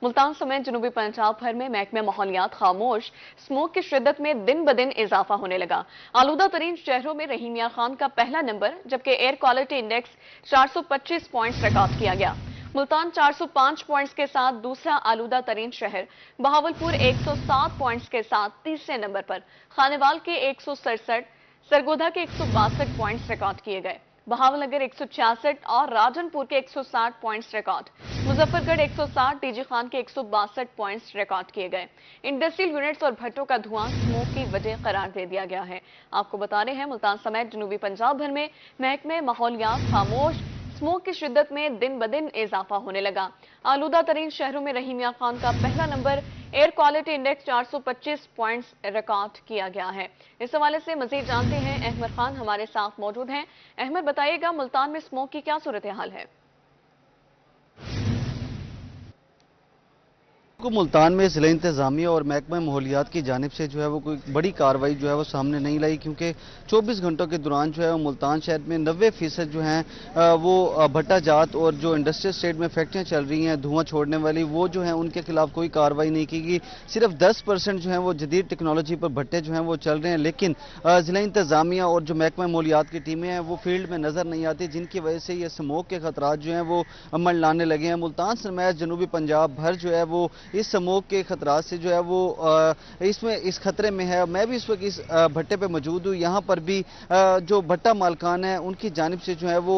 मुल्तान समेत जनूबी पंजाब भर में महकमे माहौलियात खामोश। स्मोक की शिद्दत में दिन ब दिन इजाफा होने लगा। आलूदा तरीन शहरों में रहीम यार खान का पहला नंबर, जबकि air quality index 425 points record किया गया। मुल्तान 405 पॉइंट्स के साथ दूसरा आलूदा तरीन शहर, बहावलपुर 107 पॉइंट्स के साथ तीसरे नंबर पर, खानेवाल के 167, सरगोधा के 162 पॉइंट्स रिकॉर्ड किए गए। बहावलनगर 166 और राजनपुर के 160 points record. Muzaffargarh 160, DG Khan के 162 पॉइंट्स रिकॉर्ड किए गए। इंडस्ट्रियल यूनिट्स और भट्टों का धुआं स्मोक की वजह करार दे दिया गया है। आपको बता रहे हैं मुल्तान समेत जनूबी पंजाब भर में महकमे माहौलियात खामोश। स्मोक की शिद्दत में दिन ब दिन इजाफा होने लगा। आलूदा तरीन शहरों में रहीम यार खान का पहला number, air quality index 425 points record किया गया है। इस हवाले से मजीद जानते हैं, अहमद खान हमारे साथ मौजूद हैं। अहमद, बताइएगा मुल्तान में स्मोक की क्या सूरत हाल है? को मुल्तान में ज़िला इंतज़ामिया और महकमा माहौलियात की जानिब से जो है वो कोई बड़ी कार्रवाई जो है वो सामने नहीं लाई, क्योंकि 24 घंटों के दौरान जो है वो मुल्तान शहर में 90% जो हैं वो भट्टा जात और जो इंडस्ट्रियल स्टेट में फैक्ट्रियाँ चल रही हैं धुआं छोड़ने वाली, वो जो हैं उनके खिलाफ कोई कार्रवाई नहीं की गई। सिर्फ 10% जो है वो जदीद टेक्नोलॉजी पर भट्टे जो हैं वो चल रहे हैं, लेकिन ज़िला इंतज़ामिया और जो महकमा माहौलियात की टीमें हैं वो फील्ड में नज़र नहीं आती, जिनकी वजह से ये स्मोक के खतरात जो हैं वो मंडलाने लगे हैं। मुल्तान समेत जनूबी पंजाब भर जो है वो इस स्मोक के खतरात से जो है वो इस खतरे में है। मैं भी इस वक्त इस भट्टे पे मौजूद हूँ। यहाँ पर भी जो भट्टा मालकान है उनकी जानिब से जो है वो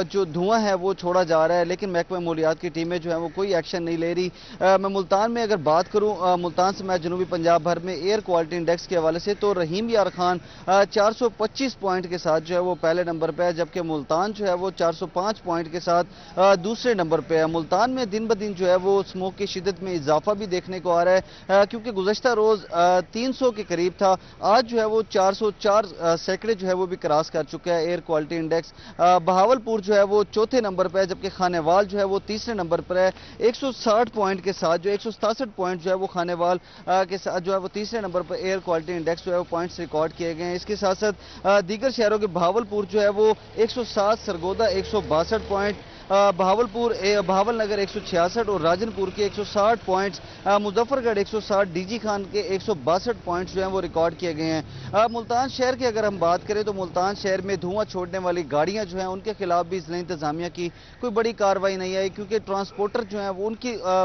जो धुआं है वो छोड़ा जा रहा है, लेकिन महकमा माहौलियात की टीमें जो है वो कोई एक्शन नहीं ले रही। मैं मुल्तान में अगर बात करूँ, मुल्तान समेत जनूबी पंजाब भर में एयर क्वालिटी इंडेक्स के हवाले से, तो रहीम यार खान 425 पॉइंट के साथ जो है वो पहले नंबर पर है, जबकि मुल्तान जो है वो 405 पॉइंट के साथ दूसरे नंबर पर है। मुल्तान में दिन ब दिन जो है वो स्मोक की शिद्दत में इजाफा भी देखने को आ रहा है, क्योंकि गुज़श्ता रोज 300 के करीब था, आज जो है वो 404 सैकड़े जो है वो भी क्रॉस कर चुका है एयर क्वालिटी इंडेक्स। बहावलपुर जो है वो चौथे नंबर पर है, जबकि खानेवाल जो है वो तीसरे नंबर पर है 160 पॉइंट के साथ। जो 167 पॉइंट जो है वो खानेवाल के साथ जो है वो तीसरे नंबर पर एयर क्वालिटी इंडेक्स जो है वो पॉइंट्स रिकॉर्ड किए गए हैं। इसके साथ साथ दीगर शहरों के बहावलपुर जो है वो 107, सरगोदा 162 पॉइंट, बहावलनगर 166 और राजनपुर के 160 पॉइंट्स, मुजफ्फरगढ़ 160, डीजी खान के 162 पॉइंट्स जो हैं वो रिकॉर्ड किए गए हैं। मुल्तान शहर की अगर हम बात करें तो मुल्तान शहर में धुआं छोड़ने वाली गाड़ियां जो हैं उनके खिलाफ भी ज़िला इंतज़ामिया की कोई बड़ी कार्रवाई नहीं आई, क्योंकि ट्रांसपोर्टर जो हैं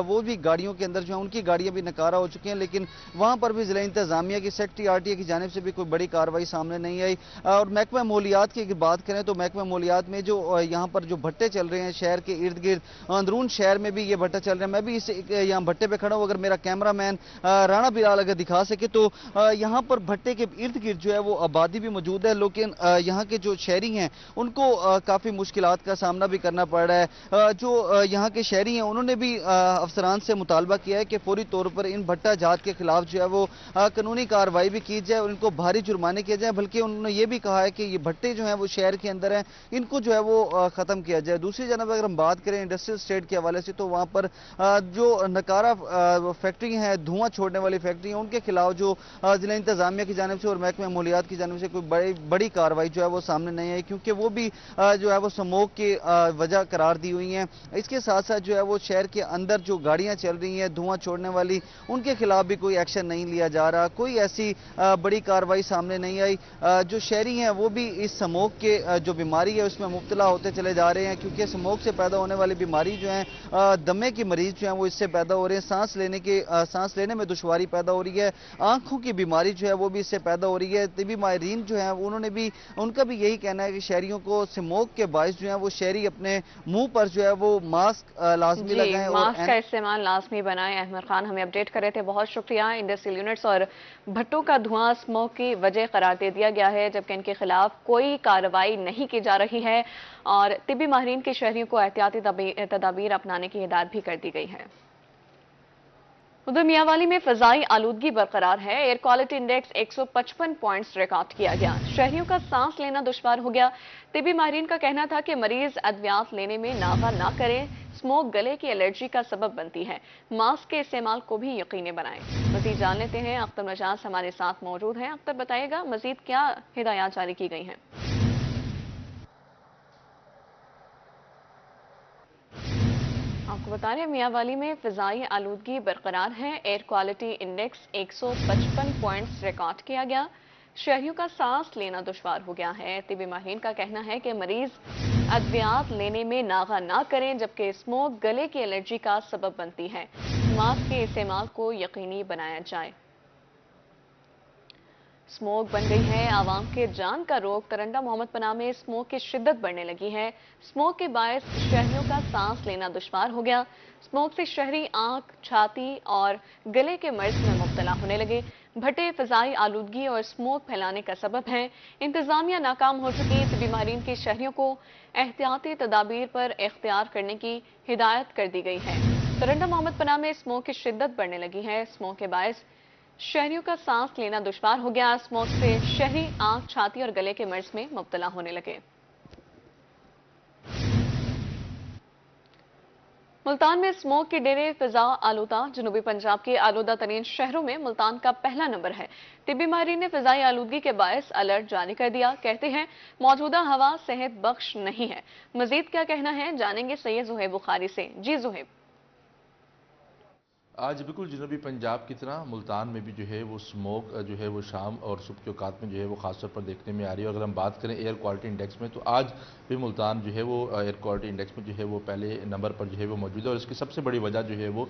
वो भी गाड़ियों के अंदर जो है उनकी गाड़ियां भी नकारा हो चुकी हैं, लेकिन वहां पर भी ज़िला इंतज़ामिया की सेक्रेटरी आरटीए की जानिब से भी कोई बड़ी कार्रवाई सामने नहीं आई। और महकमा माहौलियात की बात करें तो महकमा माहौलियात में जो यहाँ पर जो भट्टे चल रहे हैं शहर के इर्द गिर्द, अंदरून शहर में भी ये भट्टा चल रहा है। मैं भी इस यहाँ भट्टे पे खड़ा हूँ, अगर मेरा कैमरामैन राणा बिलाल अगर दिखा सके तो यहाँ पर भट्टे के इर्द गिर्द जो है वो आबादी भी मौजूद है, लेकिन यहाँ के जो शहरी हैं उनको काफ़ी मुश्किलात का सामना भी करना पड़ रहा है। जो यहाँ के शहरी हैं उन्होंने भी अफसरान से मुतालबा किया है कि फौरी तौर पर इन भट्टा जात के खिलाफ जो है वो कानूनी कार्रवाई भी की जाए और इनको भारी जुर्माने किए जाए, बल्कि उन्होंने ये भी कहा है कि ये भट्टे जो हैं वो शहर के अंदर हैं, इनको जो है वो ख़त्म किया जाए। दूसरी जानब अगर हम बात करें इंडस्ट्रियल स्टेट के हवाले से, तो वहाँ पर जो नकारा फैक्ट्री हैं, धुआं छोड़ने वाली फैक्ट्री हैं, उनके खिलाफ जो ज़िला इंतज़ामिया की जानिब से और महकमा माहौलियात की जानिब से कोई बड़ी कार्रवाई जो है वो सामने नहीं आई, क्योंकि वो भी जो है वो स्मोक की वजह करार दी हुई हैं। इसके साथ साथ जो है वो शहर के अंदर जो गाड़ियाँ चल रही हैं धुआं छोड़ने वाली, उनके खिलाफ भी कोई एक्शन नहीं लिया जा रहा, कोई ऐसी बड़ी कार्रवाई सामने नहीं आई। जो शहरी हैं वो भी इस स्मोक के जो बीमारी है उसमें मुब्तला होते चले जा रहे हैं, क्योंकि स्मोक से पैदा होने वाली बीमारी जो है, दमे की मरीज जो है वो इससे पैदा हो रहे हैं, सांस लेने में दुश्वारी पैदा हो रही है, आंखों की बीमारी जो है वो भी इससे पैदा हो रही है। तिबी माहिरीन जो है उनका भी यही कहना है कि शहरियों को स्मोक के बायस जो है वो शहरी अपने मुंह पर जो है वो मास्क लाजमी लगाएं और मास्क का इस्तेमाल लाजमी बनाएं। अहमद खान हमें अपडेट कर रहे थे, बहुत शुक्रिया। इंडस्ट्रियल यूनिट्स और भट्टों का धुआं स्मोक की वजह करार दे दिया गया है, जबकि इनके खिलाफ कोई कार्रवाई नहीं की जा रही है और तिब्बी माहिरीन के शहरियों को एहतियाती तदाबीर अपनाने की हिदायत भी कर दी गई है। उधर मियांवाली में फजाई आलूदगी बरकरार है। Air quality index 155 points record किया गया। शहरियों का सांस लेना दुश्वार हो गया। तिबी माहिरीन का कहना था कि मरीज अद्वियात लेने में नागा ना करें, स्मोक गले की एलर्जी का सबब बनती है। मास्क के इस्तेमाल को भी यकीनी बनाएं। मजीद जान लेते हैं, अख्तर नजाज हमारे साथ मौजूद हैं। अख्तर, बताइएगा मजीद क्या हिदायत जारी की गई हैं? आपको बता रहे हैं मियां वाली में फिजाई आलूदगी बरकरार है। Air quality index 155 points record किया गया। शहरियों का सांस लेना दुश्वार हो गया है। तिबी माहिरीन का कहना है कि मरीज अद्वियात लेने में नागा ना करें, जबकि स्मोक गले की एलर्जी का सबब बनती है। मास्क के इस्तेमाल को यकीनी बनाया जाए। स्मोक बन गई है आवाम के जान का रोग। तरंडा मोहम्मद पनाह में स्मोक की शिद्दत बढ़ने लगी है। स्मोक के बायस शहरियों का सांस लेना दुश्वार हो गया। स्मोक से शहरी आंख, छाती और गले के मर्ज में मुब्तला होने लगे। भट्टे फिजाई आलूदगी और स्मोक फैलाने का सबब है। इंतजामिया नाकाम हो चुकी। तिबी माहिरीन की शहरियों को एहतियाती तदाबीर पर इख्तियार करने की हिदायत कर दी गई है। तरंडा मोहम्मद पनाह में स्मोक की शिद्दत बढ़ने लगी है। स्मोक के बायस शहरियों का सांस लेना दुश्वार हो गया। स्मोक से शहरी आंख, छाती और गले के मर्ज में मुब्तला होने लगे। मुल्तान में स्मोक के डेरे फिजा आलूदा। जनूबी पंजाब के आलूदा तरीन शहरों में मुल्तान का पहला नंबर है। तिब्बी माहिरीन ने फिजाई आलूदगी के बायस अलर्ट जारी कर दिया। कहते हैं मौजूदा हवा सेहत बख्श नहीं है। मजीद क्या कहना है जानेंगे सैयद जुहैब बुखारी से। जी जुहैब। आज बिल्कुल जनूबी पंजाब की तरह मुल्तान में भी जो है वो स्मोक जो है वो शाम और सुबह के औकात में जो है वो खासतौर पर देखने में आ रही है। और अगर हम बात करें एयर क्वालिटी इंडेक्स में, तो आज भी मुल्तान जो है वो एयर क्वालिटी इंडेक्स में जो है वो पहले नंबर पर जो है वो मौजूद है। और इसकी सबसे बड़ी वजह जो है वो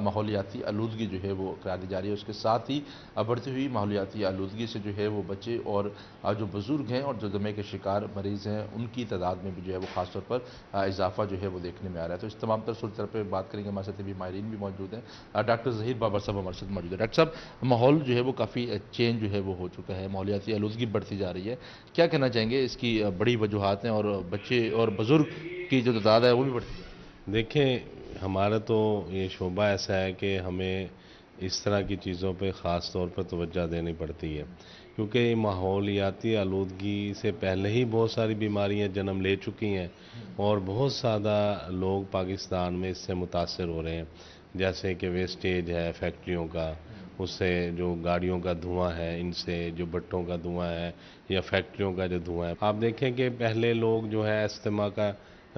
माहौलियाती आलूदगी जो है वो करार दी जा रही है। उसके साथ ही बढ़ती हुई माहौलियाती आलूदगी से जो है वो बच्चे और जो बुज़ुर्ग हैं और जो दमे के शिकार मरीज़ हैं, उनकी तादाद में भी जो है वो खासतौर पर इजाफा जो है वो देखने में आ रहा है। तो इस तमाम तर सूरत पर बात करेंगे। हमारे साथ भी माहिरीन भी मौजूद हैं। डॉक्टर ज़हीर बाबर साहब हमारे साथ मौजूद है। डॉक्टर साहब, माहौल जो है वो काफ़ी चेंज जो है वो हो चुका है, माहौलियाती आलूदगी बढ़ती जा रही है, क्या कहना चाहेंगे? इसकी बड़ी वजूहात हैं और बच्चे और बुज़ुर्ग की जो तादाद है वो भी बढ़ती है। देखें, हमारा तो ये शोबा ऐसा है कि हमें इस तरह की चीज़ों पे ख़ास तौर पर तवज्जो देनी पड़ती है, क्योंकि माहौलियाती आलूदगी से पहले ही बहुत सारी बीमारियां जन्म ले चुकी हैं और बहुत ज़्यादा लोग पाकिस्तान में इससे मुतासर हो रहे हैं। जैसे कि वेस्टेज है फैक्ट्रियों का, उससे जो गाड़ियों का धुआं है, इनसे जो भट्टों का धुआं है या फैक्ट्रियों का जो धुआं है। आप देखें कि पहले लोग जो है अस्थमा का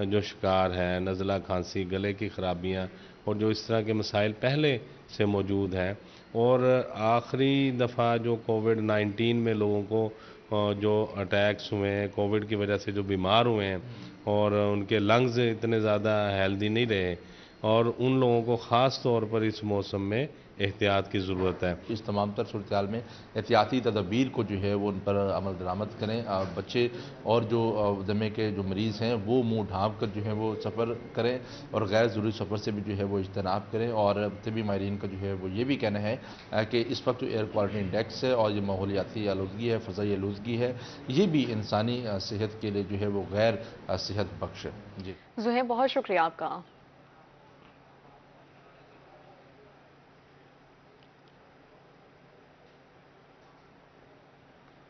जो शिकार है, नज़ला, खांसी, गले की ख़राबियाँ और जो इस तरह के मसाइल पहले से मौजूद हैं। और आखिरी दफ़ा जो कोविड-19 में लोगों को जो अटैक्स हुए हैं, कोविड की वजह से जो बीमार हुए हैं और उनके लंग्स इतने ज़्यादा हेल्दी नहीं रहे, और उन लोगों को ख़ास तौर पर इस मौसम में एहतियात की ज़रूरत है। इस तमाम तर सूरत हाल में एहतियाती तदबीर को जो है वो उन पर अमल दरामद करें। बच्चे और जो दमे के जो मरीज़ हैं वो मुंह ढाँप कर जो है वो सफ़र करें और गैर ज़रूरी सफ़र से भी जो है वो इज्तनाब करें। और तबी माहिरीन का जो है वो ये भी कहना है कि इस वक्त जो एयर क्वालिटी इंडेक्स है और ये माहौलियाती आलूदगी है, फ़ज़ाई आलूदगी है, ये भी इंसानी सेहत के लिए जो है वो गैर सेहत बख्श है। जी जुहैब, बहुत शुक्रिया आपका।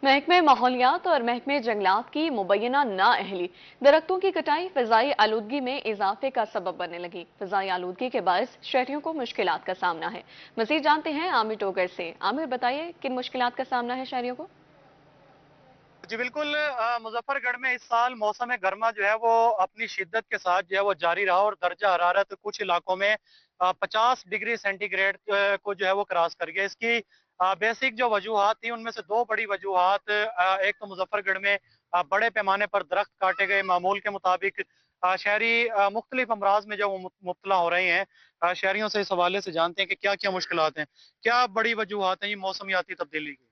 महकमे माहौलियात और महकमे जंगलात की मुबैना नाअहली दरख्तों की कटाई फिजाई आलूदगी में इजाफे का सबब बनने लगी। फिजाई आलूदगी के बायस शहरियों को मुश्किलात का सामना है। मजीद जानते हैं आमिर टोगर से। आमिर, बताइए किन मुश्किलात का सामना है शहरियों को? जी बिल्कुल, मुजफ्फरगढ़ में इस साल मौसम गर्मा जो है वो अपनी शिद्दत के साथ जो है वो जारी रहा और दर्जा हरारत कुछ इलाकों में 50 डिग्री सेंटीग्रेड को जो है वो क्रॉस कर गया। इसकी बेसिक जो वजूहात थी उनमें से दो बड़ी वजूहात, एक तो मुजफ्फरगढ़ में बड़े पैमाने पर दरख्त काटे गए। मामूल के मुताबिक शहरी मुख्तलिफ अमराज में जो वो मुब्तला हो रहे हैं। शहरियों से इस हवाले से जानते हैं कि क्या क्या मुश्किलात हैं, क्या बड़ी वजूहात हैं ये मौसमियाती तब्दीली की।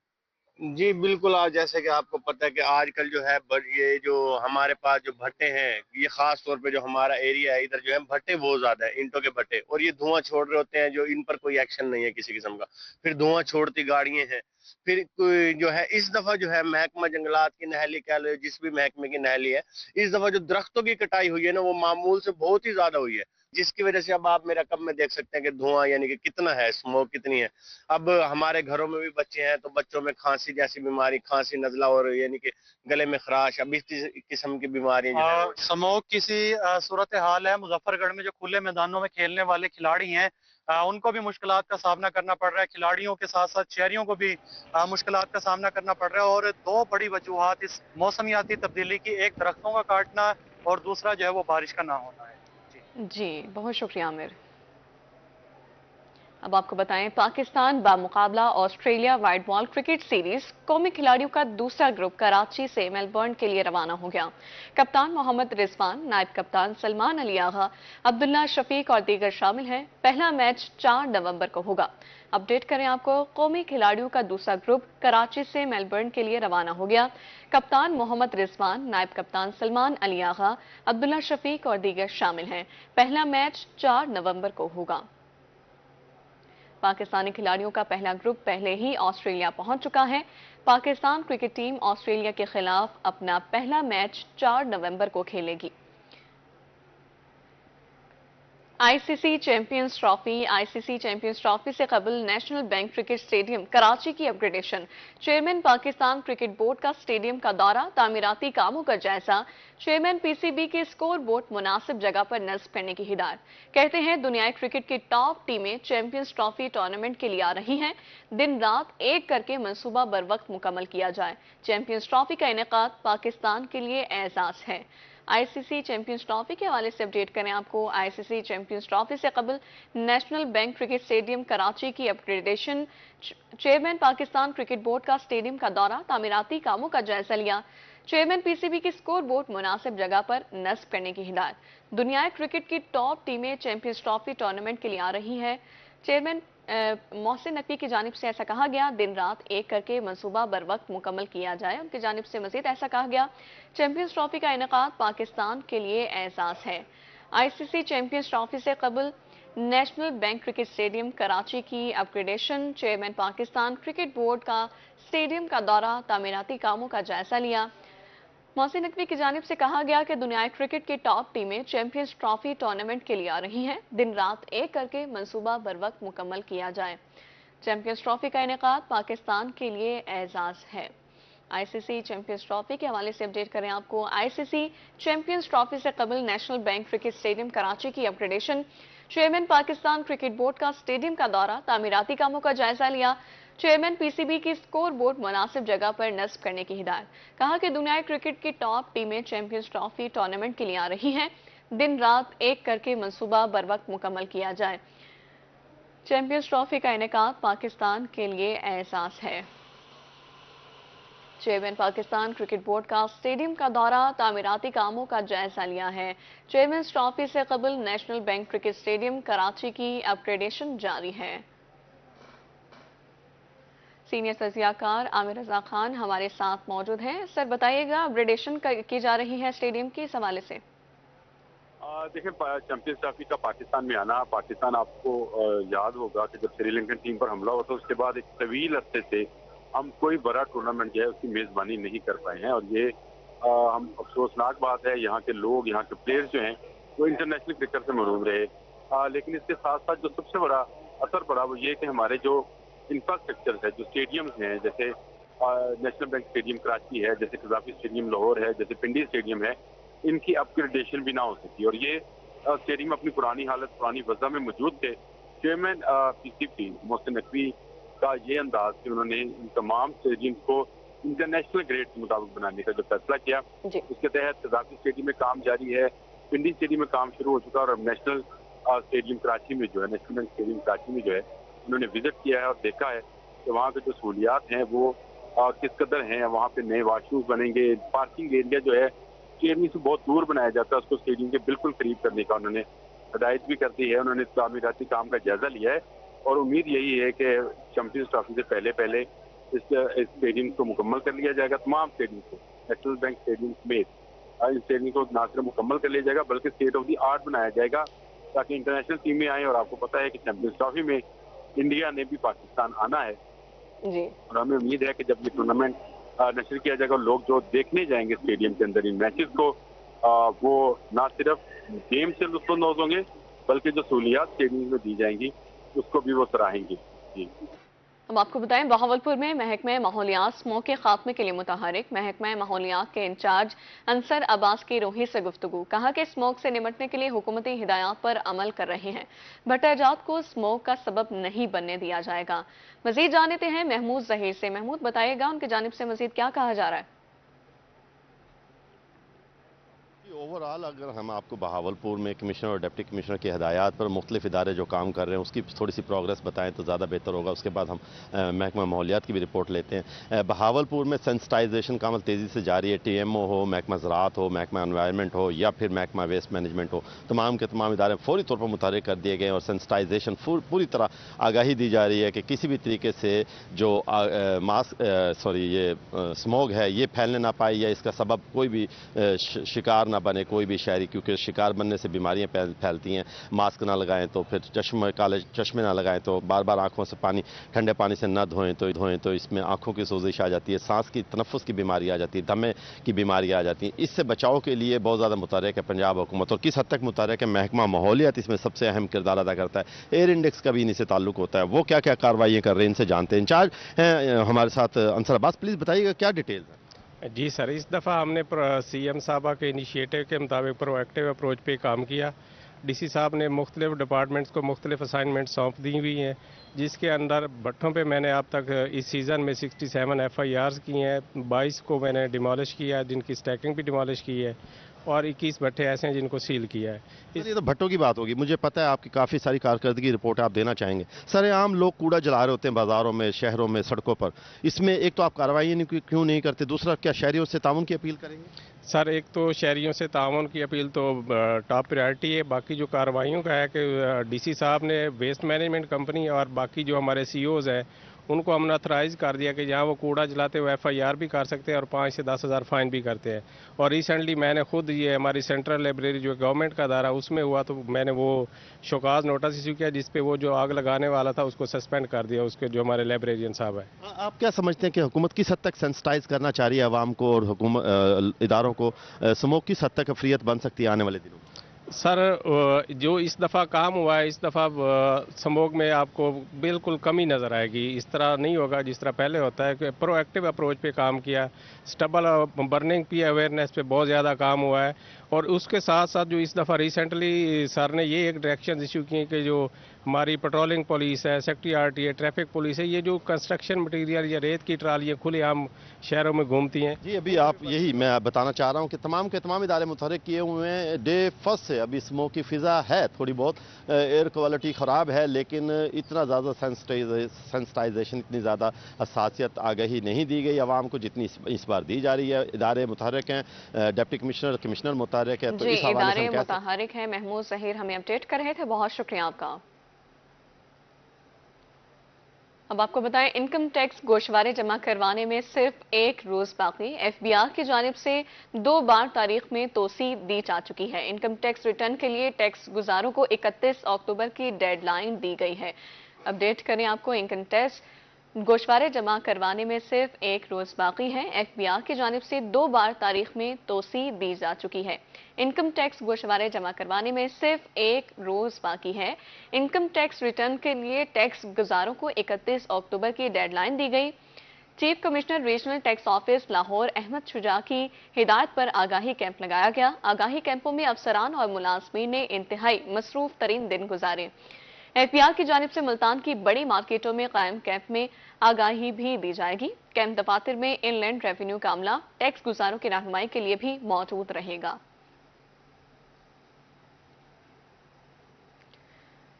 जी बिल्कुल, आज जैसे कि आपको पता है कि आजकल जो है ये जो हमारे पास जो भट्टे हैं, ये खास तौर पे जो हमारा एरिया है इधर जो है भट्टे बहुत ज्यादा है, ईंटों के भट्टे, और ये धुआं छोड़ रहे होते हैं जो इन पर कोई एक्शन नहीं है किसी किस्म का। फिर धुआं छोड़ती गाड़ियां हैं। फिर कोई जो है इस दफा जो है महकमा जंगलात की नहली कह लो, जिस भी महकमे की नहली है, इस दफा जो दरख्तों की कटाई हुई है ना वो मामूल से बहुत ही ज्यादा हुई है, जिसकी वजह से अब आप मेरा कब में देख सकते हैं कि धुआं यानी कि कितना है, स्मोक कितनी है। अब हमारे घरों में भी बच्चे हैं तो बच्चों में खांसी जैसी बीमारी, खांसी, नजला और यानी कि गले में खराश, अब इस किस्म की बीमारियां जो है। स्मोक किसी सूरत हाल है मुजफ्फरगढ़ में। जो खुले मैदानों में खेलने वाले खिलाड़ी हैं उनको भी मुश्किलात का सामना करना पड़ रहा है। खिलाड़ियों के साथ साथ शहरियों को भी मुश्किलात का सामना करना पड़ रहा है। और दो बड़ी वजूहात इस मौसमियाती तब्दीली की, एक दरख्तों का काटना और दूसरा जो है वो बारिश का ना होना है। जी जी, बहुत शुक्रिया आमिर। अब आपको बताएं, पाकिस्तान बामुकाबला Australia white ball cricket series कौमी खिलाड़ियों का दूसरा ग्रुप कराची से मेलबर्न के लिए रवाना हो गया। कप्तान मोहम्मद रिजवान, नायब कप्तान सलमान अली आगा, अब्दुल्ला शफीक और दीगर शामिल हैं। पहला मैच 4 नवंबर को होगा। अपडेट करें आपको, कौमी खिलाड़ियों का दूसरा ग्रुप कराची से मेलबर्न के लिए रवाना हो गया। कप्तान मोहम्मद रिजवान, नायब कप्तान सलमान अली आगा, अब्दुल्ला शफीक और दीगर शामिल हैं। पहला मैच 4 नवंबर को होगा। पाकिस्तानी खिलाड़ियों का पहला ग्रुप पहले ही ऑस्ट्रेलिया पहुंच चुका है। पाकिस्तान क्रिकेट टीम ऑस्ट्रेलिया के खिलाफ अपना पहला मैच 4 नवंबर को खेलेगी। आईसीसी चैंपियंस ट्रॉफी से कबल national bank cricket stadium Karachi की upgradation. Chairman Pakistan cricket board का स्टेडियम का दौरा, तामीराती कामों का जायजा। चेयरमैन पीसीबी के स्कोर बोर्ड मुनासिब जगह पर नस्ब करने की हिदायत। कहते हैं दुनिया क्रिकेट की टॉप टीमें चैंपियंस ट्रॉफी टूर्नामेंट के लिए आ रही हैं। दिन रात एक करके मंसूबा बर वक्त मुकम्मल किया जाए। चैंपियंस ट्रॉफी का इनेकाद पाकिस्तान के लिए एजाज है। आईसीसी चैंपियंस ट्रॉफी के हवाले से अपडेट करें आपको। आईसीसी चैंपियंस ट्रॉफी से कबल national bank cricket stadium Karachi की upgradation. Chairman Pakistan cricket board का स्टेडियम का दौरा, तामीराती कामों का जायजा लिया। चेयरमैन पीसीबी की स्कोर बोर्ड मुनासिब जगह पर नस्ब करने की हिदायत। दुनिया क्रिकेट की टॉप टीमें चैंपियंस ट्रॉफी टूर्नामेंट के लिए आ रही है। चेयरमैन मोहसिन नकवी की जानिब से ऐसा कहा गया, दिन रात एक करके मंसूबा बर वक्त मुकम्मल किया जाए। उनकी जानिब से मजीद ऐसा कहा गया, चैंपियंस ट्रॉफी का इनेकाद पाकिस्तान के लिए एहसास है। आईसीसी चैंपियंस ट्रॉफी से कबल national bank cricket stadium Karachi की upgradation. Chairman Pakistan cricket board का स्टेडियम का दौरा, तामीराती कामों का जायजा लिया। मोहसिन नकवी की जानिब से कहा गया कि दुनिया क्रिकेट की टॉप टीमें चैंपियंस ट्रॉफी टूर्नामेंट के लिए आ रही हैं। दिन रात एक करके मंसूबा बर वक्त मुकम्मल किया जाए। चैंपियंस ट्रॉफी का इनेकाद पाकिस्तान के लिए एजाज है। आईसीसी चैंपियंस ट्रॉफी के हवाले से अपडेट करें आपको। आईसीसी चैंपियंस ट्रॉफी से कबल national bank cricket stadium Karachi की upgradation. Chairman Pakistan cricket board का स्टेडियम का दौरा, तामीराती कामों का जायजा लिया। चेयरमैन पीसीबी की स्कोर बोर्ड मुनासिब जगह पर नस्ब करने की हिदायत। कहा कि दुनिया क्रिकेट की टॉप टीमें चैंपियंस ट्रॉफी टूर्नामेंट के लिए आ रही हैं। दिन रात एक करके मंसूबा बर वक्त मुकम्मल किया जाए। चैंपियंस ट्रॉफी का इनेकाद पाकिस्तान के लिए एहसास है। चेयरमैन पाकिस्तान क्रिकेट बोर्ड का स्टेडियम का दौरा, तामीराती कामों का जायजा लिया है। चेयरमैन्स ट्रॉफी से कबल national bank cricket stadium Karachi की अपग्रेडेशन जारी है। सीनियर तजियाकार आमिर रजा खान हमारे साथ मौजूद हैं। सर बताइएगा, अपग्रेडेशन की जा रही है स्टेडियम की, इस हवाले से। देखिए, चैंपियंस ट्रॉफी का पाकिस्तान में आना, पाकिस्तान आपको याद होगा कि जब श्रीलंकन टीम पर हमला हुआ था उसके बाद एक तवील अरसे से हम कोई बड़ा टूर्नामेंट जो है उसकी मेजबानी नहीं कर पाए हैं। और ये हम अफसोसनाक बात है। यहाँ के लोग, यहाँ के प्लेयर्स जो हैं वो इंटरनेशनल क्रिकेट से महरूम रहे। लेकिन इसके साथ साथ जो सबसे बड़ा असर पड़ा वो ये कि हमारे जो इंफ्रास्ट्रक्चर है, जो स्टेडियम्स हैं, जैसे नेशनल बैंक स्टेडियम कराची है, जैसे कजाफी स्टेडियम लाहौर है, जैसे पिंडी स्टेडियम है, इनकी अपग्रेडेशन भी ना हो सकी। और ये स्टेडियम अपनी पुरानी हालत, पुरानी वजह में मौजूद थे। चेयरमैन पीसीबी मोहसिन नकवी का ये अंदाज कि उन्होंने इन तमाम स्टेडियम को इंटरनेशनल ग्रेड के मुताबिक बनाने का जो फैसला किया, उसके तहत कजाफी स्टेडियम में काम जारी है, पिंडी स्टेडियम में काम शुरू हो चुका है। और अब नेशनल स्टेडियम कराची में जो है, नेशनल बैंक स्टेडियम कराची में जो है, उन्होंने विजिट किया है और देखा है कि वहाँ पे जो सहूलियात हैं वो किस कदर हैं। वहाँ पे नए वाशरूम बनेंगे, पार्किंग एरिया जो है स्टेडियम से बहुत दूर बनाया जाता है, उसको स्टेडियम के बिल्कुल करीब करने का उन्होंने हिदायत भी कर दी है। उन्होंने तामीराती काम का जायजा लिया है और उम्मीद यही है कि चैंपियंस ट्रॉफी से पहले पहले इस स्टेडियम को मुकम्मल कर लिया जाएगा। तमाम स्टेडियम को, नेशनल बैंक स्टेडियम समेत इन स्टेडियम को ना सिर्फ मुकम्मल कर लिया जाएगा बल्कि स्टेट ऑफ द आर्ट बनाया जाएगा ताकि इंटरनेशनल टीमें आएँ। और आपको पता है कि चैंपियंस ट्रॉफी में इंडिया ने भी पाकिस्तान आना है जी। और हमें उम्मीद है कि जब ये टूर्नामेंट नशर किया जाएगा, लोग जो देखने जाएंगे स्टेडियम के अंदर इन मैचेस को, वो ना सिर्फ गेम से लुत्फानंदोज होंगे बल्कि जो सहूलियात स्टेडियम में दी जाएंगी उसको भी वो सराहेंगे। जी। हम आपको बताएं, बहावलपुर में महकमा माहौलियात स्मोक के खात्मे के लिए मुतहरिक महकमा माहौलियात के इंचार्ज अंसर अब्बास की रोही से गुफ्तगू। कहा कि स्मोक से निपटने के लिए हुकूमती हिदायत पर अमल कर रहे हैं। भट्टाजात को स्मोक का सबब नहीं बनने दिया जाएगा। मजीद जानते हैं महमूद जहीर से। महमूद बताइएगा, उनकी जानिब से मजीद क्या कहा जा रहा है। اوورآل اگر ہم آپ کو بہاولپور میں کمشنر اور ڈپٹی کمشنر کی ہدایات پر مختلف ادارے جو کام کر رہے ہیں اس کی تھوڑی سی پروگریس بتائیں تو زیادہ بہتر ہوگا. اس کے بعد ہم محکمہ ماحولیات کی بھی رپورٹ لیتے ہیں. بہاولپور میں سینسٹائزیشن کا عمل تیزی سے جاری ہے. ٹی ایم او ہو, محکمہ زراعت ہو, محکمہ انوائرمنٹ ہو یا پھر محکمہ ویسٹ مینجمنٹ ہو, تمام کے تمام ادارے فوری طور پر متحرک کر دیے گئے ہیں اور سینسٹائزیشن پوری طرح آگاہی دی جا رہی ہے کہ کسی بھی طریقے سے جو یہ اسموگ ہے یہ پھیلنے نہ پائے یا اس کا سبب کوئی بھی شکار نہ بنے کوئی بھی شہری, کیونکہ شکار بننے سے بیماریاں پھیلتی ہیں. ماسک نہ لگائیں تو پھر چشمے نہ لگائیں تو بار بار آنکھوں سے ٹھنڈے پانی سے نہ دھوئیں تو اس میں آنکھوں کی سوزش آ جاتی ہے, سانس کی تنفس کی بیماری آ جاتی ہے, دمے کی بیماری آ جاتی ہیں. اس سے بچاؤ کے لیے بہت زیادہ متحرک ہے پنجاب حکومت. اور کس حد تک متحرک ہے؟ محکمہ ماحولیات اس میں سب سے اہم کردار ادا کرتا ہے. ایئر انڈیکس کا بھی ان سے تعلق ہوتا ہے. وہ کیا کیا کارروائیاں کر رہے ہیں ان سے جانتے ہیں. انچارج ہیں ہمارے ساتھ انصر عباس, پلیز بتائیے گا کیا ڈیٹیلز ہیں. جی سر, اس دفعہ ہم نے سی ایم صاحبہ کے انیشیٹو کے مطابق پرو ایکٹیو اپروچ پہ کام کیا. ڈی سی صاحب نے مختلف ڈپارٹمنٹس کو مختلف اسائنمنٹ سونپ دی ہوئی ہیں, جس کے اندر بھٹوں پہ میں نے اب تک اس سیزن میں 67 FIRs کی ہیں. 22 کو میں نے ڈیمالش کیا ہے, جن کی سٹیکنگ بھی ڈیمالش کی ہے, اور 21 بھٹے ایسے ہیں جن کو سیل کیا ہے. یہ تو بھٹوں کی بات ہوگی. مجھے پتہ ہے آپ کی کافی ساری کارکردگی رپورٹ آپ دینا چاہیں گے. سر عام لوگ کوڑا جلا رہے ہوتے ہیں بازاروں میں, شہروں میں, سڑکوں پر. اس میں ایک تو آپ کارروائی کیوں نہیں کرتے, دوسرا کیا شہریوں سے تعاون کی اپیل کریں گے؟ سر ایک تو شہریوں سے تعاون کی اپیل تو ٹاپ پریارٹی ہے. باقی جو کارروائیوں کا ہے کہ ڈی سی صاحب نے ویسٹ مینجمنٹ کمپنی اور باقی جو ہمارے CEOs ہیں ان کو ہم نے اتھرائز کر دیا کہ جہاں وہ کوڑا جلاتے ہوئے FIR بھی کر سکتے ہیں اور 5 سے 10 ہزار فائن بھی کرتے ہیں. اور ریسنٹلی میں نے خود یہ ہماری سینٹرل لائبریری جو گورنمنٹ کا ادارہ اس میں ہوا تو میں نے وہ شوکاز نوٹس ایشو کیا, جس پہ وہ جو آگ لگانے والا تھا اس کو سسپینڈ کر دیا, اس کے جو ہمارے لائبریرین صاحب ہیں. آپ کیا سمجھتے ہیں کہ حکومت کس حد تک سینسٹائز کرنا چاہ رہی ہے عوام کو اور حکومت اداروں کو, اسموگ کس حد تک افریت بن سکتی ہے آنے والے دنوں میں؟ سر جو اس دفعہ کام ہوا ہے, اس دفعہ سموگ میں آپ کو بالکل کمی نظر آئے گی. اس طرح نہیں ہوگا جس طرح پہلے ہوتا ہے کہ پرو ایکٹیو اپروچ پہ کام کیا, سٹبل برننگ پہ اویئرنیس پہ بہت زیادہ کام ہوا ہے. اور اس کے ساتھ ساتھ جو اس دفعہ ریسنٹلی سر نے یہ ایک ڈائریکشن ایشو کی کہ جو ہماری پیٹرولنگ پولیس ہے, سیکٹری RT ہے, ٹریفک پولیس ہے, یہ جو کنسٹرکشن مٹیریل یا ریت کی ٹرالیاں کھلے عام شہروں میں گھومتی ہیں. جی ابھی آپ یہی میں بتانا چاہ رہا ہوں کہ تمام کے تمام ادارے متحرک کیے ہوئے ہیں. ڈے فرسٹ سے ابھی اسموگ کی فضا ہے تھوڑی بہت, ایئر کوالٹی خراب ہے, لیکن اتنا زیادہ سینسٹائزیشن, اتنی زیادہ حساسیت آگہی نہیں دی گئی عوام کو جتنی اس بار دی جا رہی ہے. ادارے متحرک ہیں, ڈپٹی کمشنر متحرک ہے. جی ادارے متحرک ہیں. محمود ظہیر ہمیں اپڈیٹ کر رہے تھے, بہت شکریہ آپ کا. اب آپ کو بتائیں, انکم ٹیکس گوشوارے جمع کروانے میں صرف 1 روز باقی. FBR کی جانب سے 2 بار تاریخ میں توسیع دی جا چکی ہے. انکم ٹیکس ریٹرن کے لیے ٹیکس گزاروں کو 31 اکتوبر کی ڈیڈ لائن دی گئی ہے. اپڈیٹ کریں آپ کو, انکم ٹیکس گوشوارے جمع کروانے میں صرف 1 روز باقی ہے. FBR کی جانب سے 2 بار تاریخ میں توسیع دی جا چکی ہے. انکم ٹیکس گوشوارے جمع کروانے میں صرف 1 روز باقی ہے. انکم ٹیکس ریٹرن کے لیے ٹیکس گزاروں کو 31 اکتوبر کی ڈیڈ لائن دی گئی. Chief commissioner regional tax office Lahore Ahmad Shuja کی ہدایت پر آگاہی کیمپ لگایا گیا. آگاہی کیمپوں میں افسران اور ملازمین نے انتہائی مصروف ترین دن گزارے. FBR کی جانب سے ملتان کی بڑی مارکیٹوں میں قائم کیمپ میں آگاہی بھی دی جائے گی. کیمپ دفاتر میں ان لینڈ ریونیو کا عملہ ٹیکس گزاروں کی رہنمائی کے لیے بھی موجود رہے گا.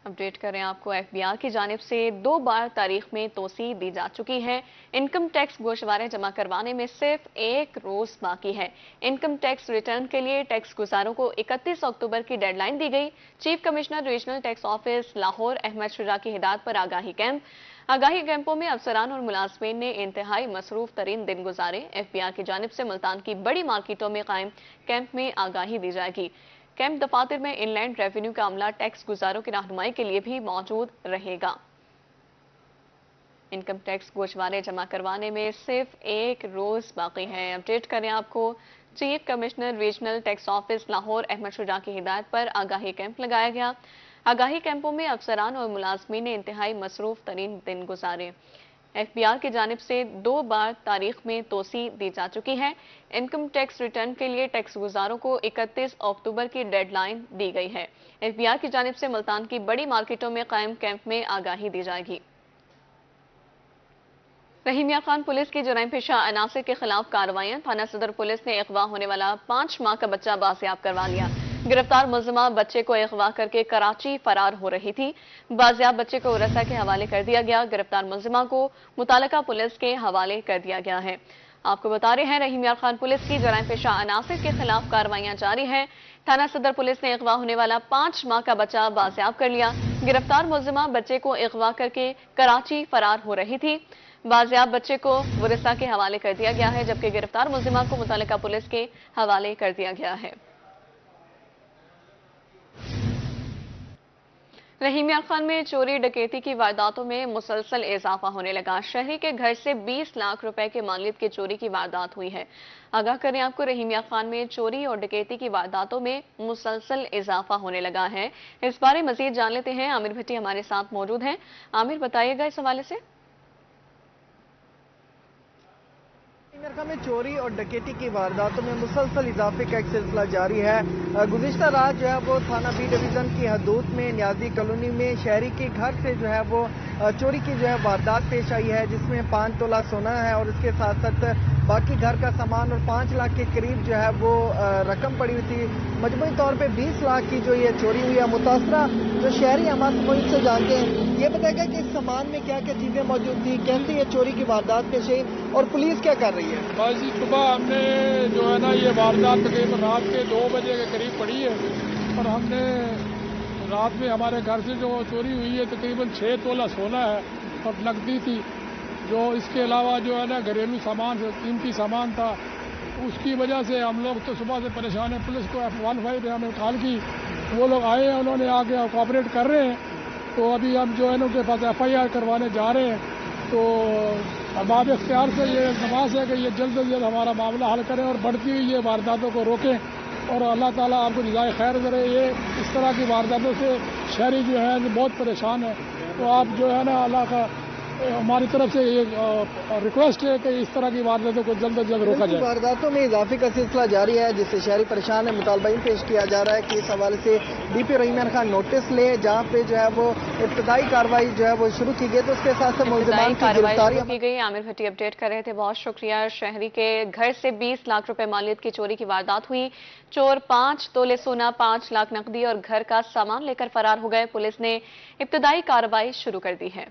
اپڈیٹ کریں آپ کو, FBR کی جانب سے 2 بار تاریخ میں توسیع دی جا چکی ہے. انکم ٹیکس گوشوارے جمع کروانے میں صرف 1 روز باقی ہے. انکم ٹیکس ریٹرن کے لیے ٹیکس گزاروں کو 31 اکتوبر کی ڈیڈ لائن دی گئی. Chief commissioner regional tax office Lahore Ahmad Shuja کی ہدایت پر آگاہی کیمپ. آگاہی کیمپوں میں افسران اور ملازمین نے انتہائی مصروف ترین دن گزارے. FBR کی جانب سے ملتان کی بڑی مارکیٹوں میں قائم کیمپ میں آگاہی دی جائے گی. کیمپ دفاتر میں ان لینڈ ریونیو کا عملہ ٹیکس گزاروں کی رہنمائی کے لیے بھی موجود رہے گا. انکم ٹیکس گوشوارے جمع کروانے میں صرف 1 روز باقی ہے. اپڈیٹ کریں آپ کو, chief commissioner regional tax office Lahore Ahmad Shuja کی ہدایت پر آگاہی کیمپ لگایا گیا. آگاہی کیمپوں میں افسران اور ملازمین نے انتہائی مصروف ترین دن گزارے. FBR کی جانب سے 2 بار تاریخ میں توسیع دی جا چکی ہے. انکم ٹیکس ریٹرن کے لیے ٹیکس گزاروں کو 31 اکتوبر کی ڈیڈ لائن دی گئی ہے. FBR کی جانب سے ملتان کی بڑی مارکیٹوں میں قائم کیمپ میں آگاہی دی جائے گی. रहीमिया खान पुलिस की जराइम पेशा अनासर के खिलाफ कार्रवाइयां। थाना सदर पुलिस ने अगवा होने वाला 5 माह का बच्चा बाजियाब करवा लिया। गिरफ्तार मुलजिमा बच्चे को अगवा करके कराची फरार हो रही थी। बाजियाब बच्चे को उरसा के हवाले कर दिया गया। गिरफ्तार मुलजिमा को मुतालिका पुलिस के हवाले कर दिया गया है। आपको बता रहे हैं रहीमिया खान पुलिस की जराइम पेशा अनासर के खिलाफ कार्रवाइयां जारी हैं। थाना सदर पुलिस ने अगवा होने वाला 5 माह का बच्चा बाजियाब कर लिया। गिरफ्तार मुलजिमा बच्चे को अगवा करके कराची फरार हो रही थी। बाजियाब बच्चे को उरसा के हवाले कर दिया गया है, जबकि गिरफ्तार मुलजिमा को मुतालिका पुलिस के हवाले कर दिया गया है। रहीमिया खान में चोरी डकैती की वारदातों में मुसलसल इजाफा होने लगा। शहरी के घर से 20 लाख रुपए के मालियत की चोरी की वारदात हुई है। आगाह करें आपको, रहीमिया खान में चोरी और डकैती की वारदातों में मुसलसल इजाफा होने लगा है। इस बारे मजीद जान लेते हैं। आमिर भट्टी हमारे साथ मौजूद हैं। आमिर, बताइएगा इस हवाले से। में चोरी और डकैती की वारदातों में मुसलसल इजाफे का एक सिलसिला जारी है। गुज़िश्ता रात जो है वो थाना बी डिवीज़न की हदूद में न्याजी कॉलोनी में शहरी के घर से जो है वो चोरी की जो है वारदात पेश आई है, जिसमें 5 तोला सोना है और इसके साथ साथ बाकी घर का सामान और 5 लाख के करीब जो है वो रकम पड़ी हुई थी। मजमूई तौर पे 20 लाख की जो ये चोरी हुई है। मुतासरा जो शहरी हमारे मुल्क से जानते हैं, ये बताएगा कि इस सामान में क्या क्या चीज़ें मौजूद थी, कैसे ये चोरी की वारदात पेश आई और पुलिस क्या कर रही है? बस जी, सुबह हमने जो है ना ये वारदात तकरीबन रात के 2 बजे के करीब पड़ी है और हमने रात में हमारे घर से जो चोरी हुई है तकरीबन 6 तोला सोना है और नकदी थी। जो इसके अलावा जो है ना घरेलू सामान कीमती सामान था, उसकी वजह से हम लोग तो सुबह से परेशान हैं। पुलिस को F15 पे हमने कॉल की, वो लोग आए हैं, उन्होंने आके कोऑपरेट कर रहे हैं। तो अभी हम जो है ना उनके पास FIR करवाने जा रहे हैं। तो अहबाब इख्तियार से ये नमाज है कि ये जल्द से जल्द हमारा मामला हल करें और बढ़ती हुई ये वारदातों को रोकें और अल्लाह ताला आपको जज़ाए खैर करे। ये इस तरह की वारदातों से शहरी जो है बहुत परेशान है। तो आप जो है ना अल्लाह का हमारी तरफ से ये रिक्वेस्ट है कि इस तरह की वारदातों को जल्द से जल्द रोका जाए। वारदातों में इजाफे का सिलसिला जारी है, जिससे शहरी परेशान है। मुतालबा पेश किया जा रहा है कि इस हवाले से DP रहीमिया खान नोटिस ले, जहाँ पे जो है वो इब्तदाई कार्रवाई जो है वो शुरू की गई। तो उसके साथ साथ मुलजिमान की गिरफ्तारी की गई। आमिर भट्टी अपडेट कर रहे थे, बहुत शुक्रिया। शहरी के घर से 20 लाख रुपए मालियत की चोरी की वारदात हुई। चोर 5 तोले सोना, 5 लाख नकदी और घर का सामान लेकर फरार हो गए। पुलिस ने इब्तदाई कार्रवाई शुरू कर दी है।